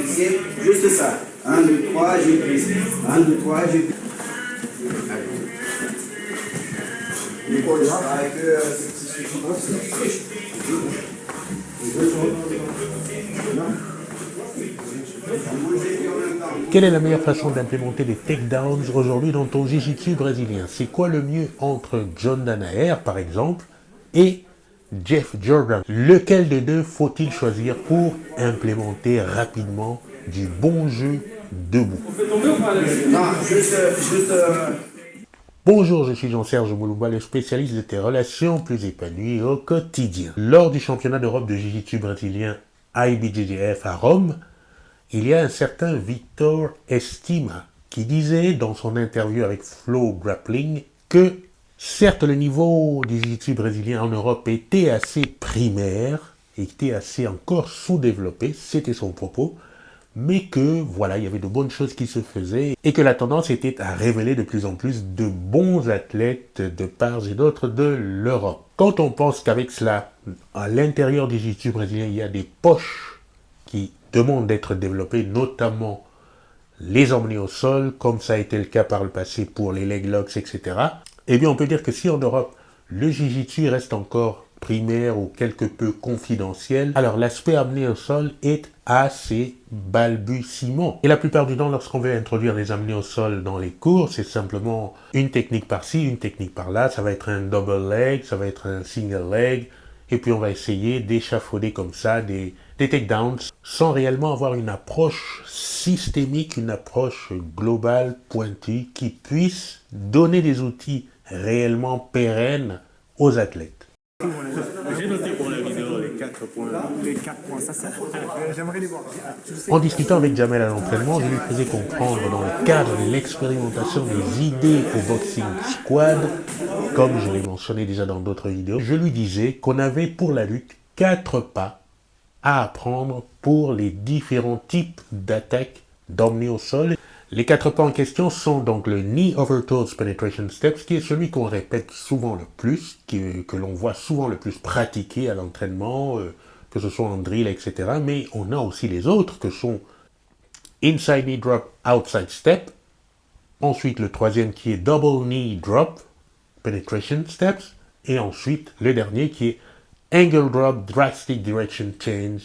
C'est juste ça. 1, 2, 3, j'ai pris. 1, 2, 3, j'ai pris. Quelle est la meilleure façon d'implémenter des takedowns aujourd'hui dans ton jiu-jitsu brésilien? C'est quoi le mieux entre John Danaher, par exemple, et Jeff Jordan? Lequel des deux faut-il choisir pour implémenter rapidement du bon jeu debout? Non, juste Bonjour, je suis Jean-Serge Moulouba, le spécialiste de tes relations plus épanouies au quotidien. Lors du championnat d'Europe de jiu-jitsu brésilien IBJJF à Rome, il y a un certain Victor Estima qui disait dans son interview avec Flow Grappling que certes le niveau du jiu-jitsu brésilien en Europe était assez primaire, était assez encore sous-développé, c'était son propos, mais que voilà, il y avait de bonnes choses qui se faisaient et que la tendance était à révéler de plus en plus de bons athlètes de part et d'autre de l'Europe. Quand on pense qu'avec cela, à l'intérieur du jiu-jitsu brésilien, il y a des poches qui demandent d'être développées, notamment les emmener au sol, comme ça a été le cas par le passé pour les leg locks, etc. Eh bien, on peut dire que si en Europe, le jiu-jitsu reste encore primaire ou quelque peu confidentiel, alors l'aspect amené au sol est assez balbutiement. Et la plupart du temps, lorsqu'on veut introduire des amenés au sol dans les cours, c'est simplement une technique par-ci, une technique par-là, ça va être un double leg, ça va être un single leg, et puis on va essayer d'échafauder comme ça des takedowns sans réellement avoir une approche systémique, une approche globale, pointue, qui puisse donner des outils réellement pérennes aux athlètes. J'ai noté pour la vidéo les 4 points. Les 4 points, ça c'est. J'aimerais les voir. En discutant avec Jamel à l'entraînement, je lui faisais comprendre dans le cadre de l'expérimentation des idées au boxing squad, comme je l'ai mentionné déjà dans d'autres vidéos, je lui disais qu'on avait pour la lutte 4 pas à apprendre pour les différents types d'attaques d'emmener au sol. Les 4 pas en question sont donc le Knee Over Toes Penetration Steps, qui est celui qu'on répète souvent le plus, que l'on voit souvent le plus pratiqué à l'entraînement, que ce soit en drill, etc. Mais on a aussi les autres que sont Inside Knee Drop, Outside Step. Ensuite, le troisième qui est Double Knee Drop, Penetration Steps. Et ensuite, le dernier qui est Angle Drop, Drastic Direction Change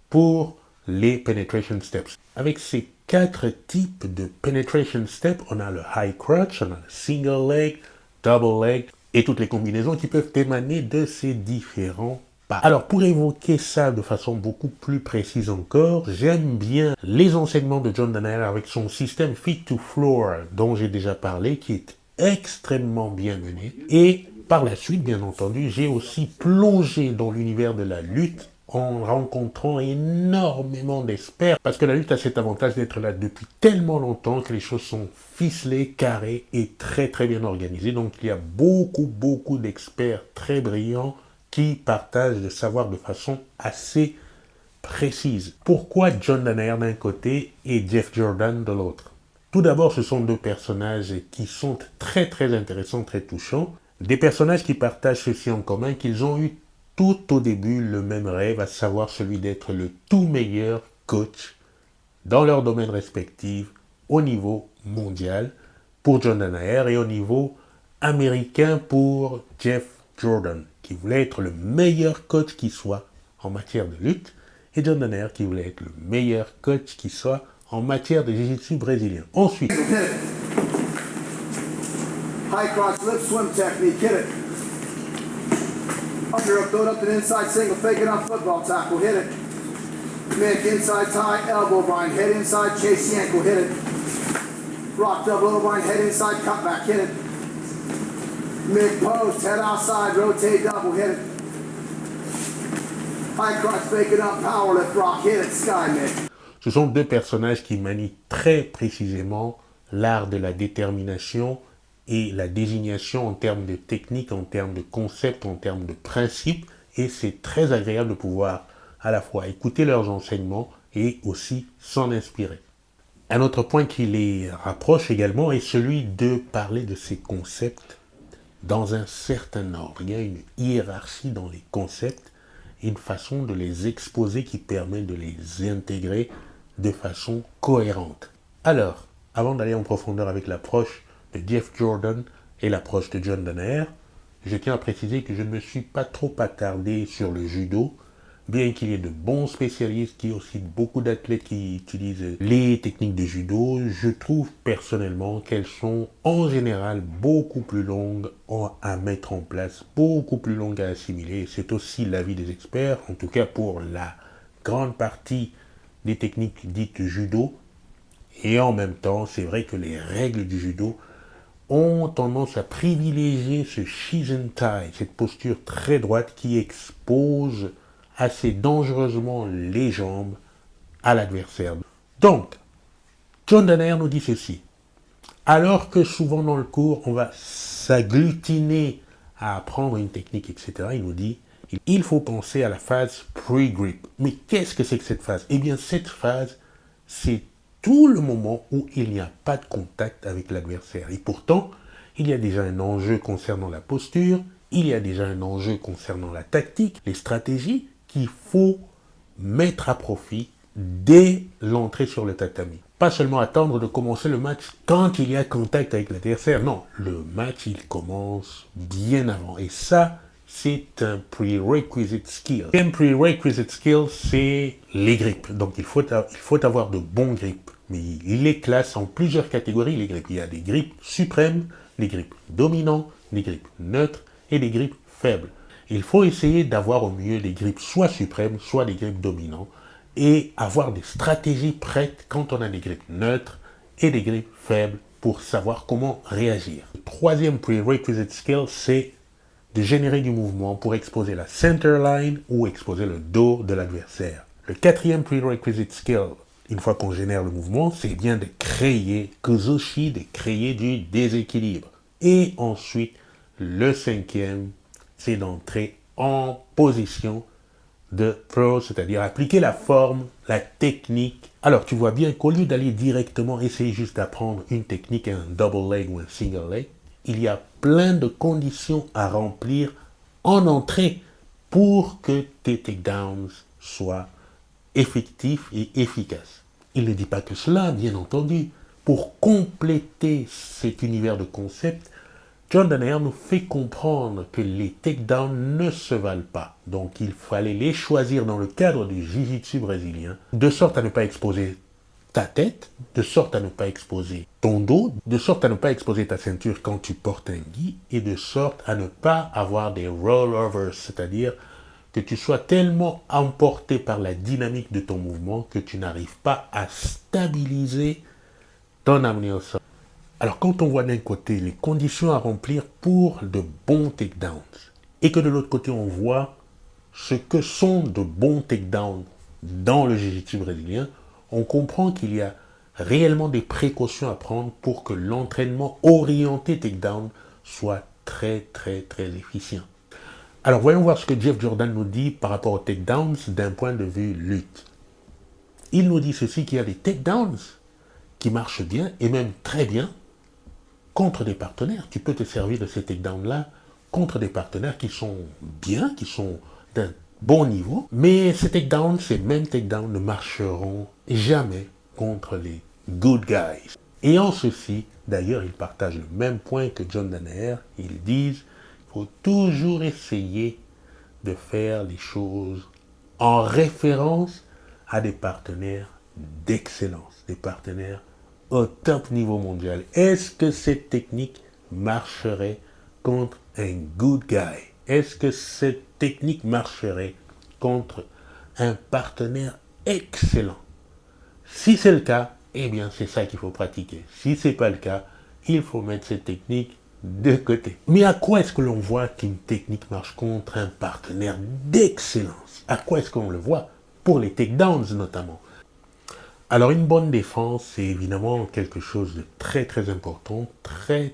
pour les Penetration Steps. Avec ces 4 types de Penetration Steps, on a le High Crotch, on a le Single Leg, Double Leg et toutes les combinaisons qui peuvent émaner de ces différents pas. Alors, pour évoquer ça de façon beaucoup plus précise encore, j'aime bien les enseignements de John Danaher avec son système Feet to Floor dont j'ai déjà parlé, qui est extrêmement bien mené. Et par la suite, bien entendu, j'ai aussi plongé dans l'univers de la lutte en rencontrant énormément d'experts, parce que la lutte a cet avantage d'être là depuis tellement longtemps que les choses sont ficelées, carrées et très très bien organisées. Donc il y a beaucoup d'experts très brillants qui partagent le savoir de façon assez précise. Pourquoi John Danaher d'un côté et Jeff Jordan de l'autre? Tout d'abord, ce sont deux personnages qui sont très intéressants, très touchants. Des personnages qui partagent ceci en commun, qu'ils ont eu tout au début le même rêve, à savoir celui d'être le tout meilleur coach dans leur domaine respectif au niveau mondial pour John Danaher et au niveau américain pour Jeff Jordan, qui voulait être le meilleur coach qui soit en matière de lutte, et John Danaher qui voulait être le meilleur coach qui soit en matière de jiu-jitsu brésilien. Ensuite, high cross lip swim technique, hit it. Under up, throw it up to the inside single, fake it on football tackle, hit it. Mick, inside tie, elbow bind, head inside, chase the ankle, hit it. Rock double elbow bind, head inside, cutback, hit it. Mick post, head outside, rotate double, hit it. High cross, fake it up, power lift, rock, hit it, sky Mick. Ce sont deux personnages qui manient très précisément l'art de la détermination et la désignation en termes de technique, en termes de concept, en termes de principe, et c'est très agréable de pouvoir à la fois écouter leurs enseignements et aussi s'en inspirer. Un autre point qui les rapproche également est celui de parler de ces concepts dans un certain ordre. Il y a une hiérarchie dans les concepts et une façon de les exposer qui permet de les intégrer de façon cohérente. Alors, avant d'aller en profondeur avec l'approche de Jeff Jordan et l'approche de John Danaher, je tiens à préciser que je ne me suis pas trop attardé sur le judo, bien qu'il y ait de bons spécialistes, qu'il y ait aussi beaucoup d'athlètes qui utilisent les techniques de judo. Je trouve personnellement qu'elles sont en général beaucoup plus longues à mettre en place, beaucoup plus longues à assimiler. C'est aussi l'avis des experts, en tout cas pour la grande partie des techniques dites judo. Et en même temps, c'est vrai que les règles du judo ont tendance à privilégier ce Shizentai, cette posture très droite qui expose assez dangereusement les jambes à l'adversaire. Donc, John Danaher nous dit ceci. Alors que souvent dans le cours, on va s'agglutiner à apprendre une technique, etc., il nous dit, il faut penser à la phase pre-grip. Mais qu'est-ce que c'est que cette phase? Eh bien, cette phase, c'est tout le moment où il n'y a pas de contact avec l'adversaire. Et pourtant, il y a déjà un enjeu concernant la posture, il y a déjà un enjeu concernant la tactique, les stratégies qu'il faut mettre à profit dès l'entrée sur le tatami. Pas seulement attendre de commencer le match quand il y a contact avec l'adversaire. Non, le match, il commence bien avant. Et ça, c'est un prerequisite skill. Un prerequisite skill, c'est les grips. Donc, il faut avoir de bons grips. Mais il les classe en plusieurs catégories, les grips. Il y a des grips suprêmes, des grips dominants, des grips neutres et des grips faibles. Il faut essayer d'avoir au mieux des grips soit suprêmes, soit des grips dominants et avoir des stratégies prêtes quand on a des grips neutres et des grips faibles pour savoir comment réagir. Le troisième prerequisite skill, c'est de générer du mouvement pour exposer la center line ou exposer le dos de l'adversaire. Le quatrième prerequisite skill, une fois qu'on génère le mouvement, c'est bien de créer kuzushi, de créer du déséquilibre. Et ensuite, le cinquième, c'est d'entrer en position de throw, c'est-à-dire appliquer la forme, la technique. Alors, tu vois bien qu'au lieu d'aller directement essayer juste d'apprendre une technique, un double leg ou un single leg, il y a plein de conditions à remplir en entrée pour que tes takedowns soient effectifs et efficaces. Il ne dit pas que cela, bien entendu. Pour compléter cet univers de concepts, John Danaher nous fait comprendre que les takedowns ne se valent pas. Donc il fallait les choisir dans le cadre du jiu-jitsu brésilien, de sorte à ne pas exposer ta tête, de sorte à ne pas exposer ton dos, de sorte à ne pas exposer ta ceinture quand tu portes un gi, et de sorte à ne pas avoir des rollovers, c'est-à-dire que tu sois tellement emporté par la dynamique de ton mouvement que tu n'arrives pas à stabiliser ton amené au sol. Alors quand on voit d'un côté les conditions à remplir pour de bons takedowns, et que de l'autre côté on voit ce que sont de bons takedowns dans le jiu-jitsu brésilien, on comprend qu'il y a réellement des précautions à prendre pour que l'entraînement orienté takedown soit très efficient. Alors voyons voir ce que Jeff Jordan nous dit par rapport aux takedowns d'un point de vue lutte. Il nous dit ceci, qu'il y a des takedowns qui marchent bien et même très bien contre des partenaires. Tu peux te servir de ces takedowns-là contre des partenaires qui sont bien, qui sont d'un bon niveau, mais ces mêmes takedowns ne marcheront jamais contre les good guys. Et en ceci, d'ailleurs, ils partagent le même point que John Danaher. Ils disent qu'il faut toujours essayer de faire les choses en référence à des partenaires d'excellence, des partenaires au top niveau mondial. Est-ce que cette technique marcherait contre un good guy? Est-ce que cette technique marcherait contre un partenaire excellent? Si c'est le cas, eh bien c'est ça qu'il faut pratiquer. Si ce n'est pas le cas, il faut mettre cette technique de côté. Mais à quoi est-ce que l'on voit qu'une technique marche contre un partenaire d'excellence? À quoi est-ce qu'on le voit? Pour les takedowns notamment. Alors une bonne défense, c'est évidemment quelque chose de très important, très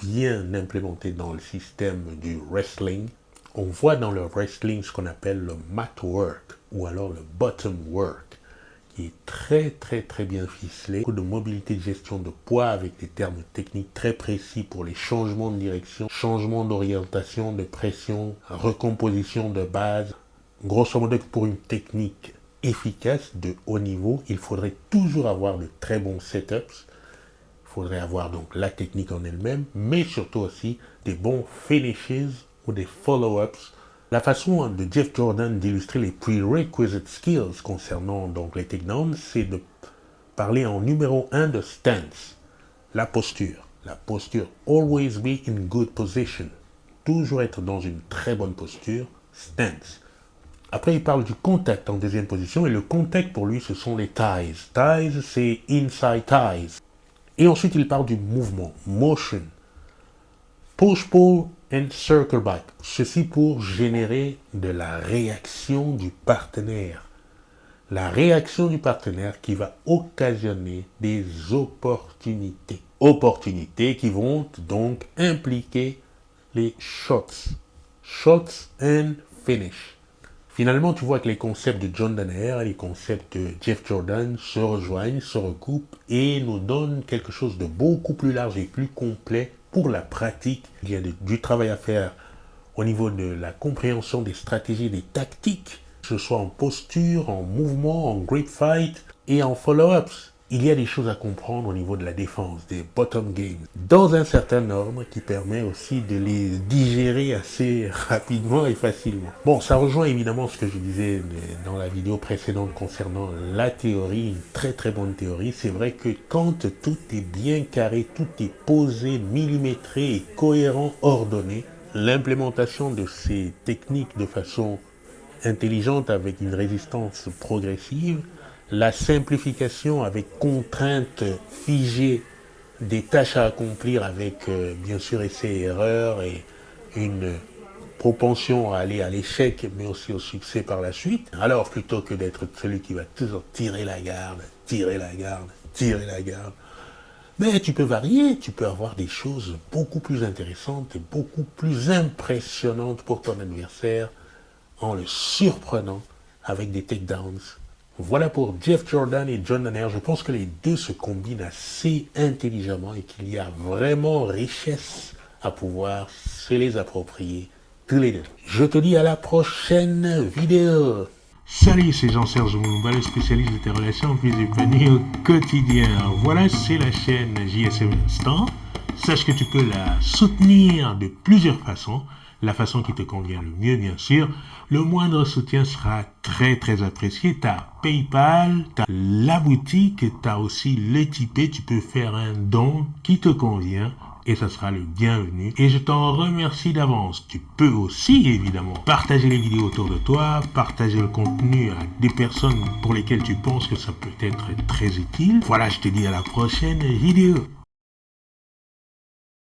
bien implémenté dans le système du wrestling. On voit dans le wrestling ce qu'on appelle le mat work ou alors le bottom work, qui est très bien ficelé. Beaucoup de mobilité de gestion de poids avec des termes techniques très précis pour les changements de direction, changements d'orientation, de pression, recomposition de base. Grosso modo, pour une technique efficace de haut niveau, il faudrait toujours avoir de très bons setups. Il faudrait avoir donc la technique en elle-même, mais surtout aussi des bons finishes ou des follow-ups. La façon de Jeff Jordan d'illustrer les prerequisite skills concernant donc les takedowns, c'est de parler en numéro 1 de stance, la posture. La posture, always be in good position. Toujours être dans une très bonne posture, stance. Après, il parle du contact en deuxième position, et le contact pour lui, ce sont les ties. Ties, c'est inside ties. Et ensuite, il parle du mouvement, motion. Push-pull and circle back. Ceci pour générer de la réaction du partenaire. La réaction du partenaire qui va occasionner des opportunités. Opportunités qui vont donc impliquer les shots. Shots and finish. Finalement, tu vois que les concepts de John Danaher et les concepts de Jeff Jordan se rejoignent, se recoupent et nous donnent quelque chose de beaucoup plus large et plus complet pour la pratique. Il y a du travail à faire au niveau de la compréhension des stratégies, des tactiques, que ce soit en posture, en mouvement, en grip fight et en follow-ups. Il y a des choses à comprendre au niveau de la défense, des bottom games, dans un certain ordre qui permet aussi de les digérer assez rapidement et facilement. Bon, ça rejoint évidemment ce que je disais dans la vidéo précédente concernant la théorie, une très très bonne théorie. C'est vrai que quand tout est bien carré, tout est posé, millimétré et cohérent, ordonné, l'implémentation de ces techniques de façon intelligente avec une résistance progressive, la simplification avec contraintes figées des tâches à accomplir avec bien sûr essais et erreurs et une propension à aller à l'échec mais aussi au succès par la suite. Alors plutôt que d'être celui qui va toujours tirer la garde, mais tu peux varier, tu peux avoir des choses beaucoup plus intéressantes et beaucoup plus impressionnantes pour ton adversaire en le surprenant avec des takedowns. Voilà pour Jeff Jordan et John Danaher. Je pense que les deux se combinent assez intelligemment et qu'il y a vraiment richesse à pouvoir se les approprier tous les deux. Je te dis à la prochaine vidéo. Salut, c'est Jean-Serge Moumba, le spécialiste de tes relations physiques au quotidien. Voilà, c'est la chaîne JSM Instant. Sache que tu peux la soutenir de plusieurs façons. La façon qui te convient le mieux, bien sûr. Le moindre soutien sera très très apprécié. Tu as PayPal, tu as la boutique, tu as aussi le Tipeee. Tu peux faire un don qui te convient et ça sera le bienvenu. Et je t'en remercie d'avance. Tu peux aussi, évidemment, partager les vidéos autour de toi, partager le contenu à des personnes pour lesquelles tu penses que ça peut être très utile. Voilà, je te dis à la prochaine vidéo.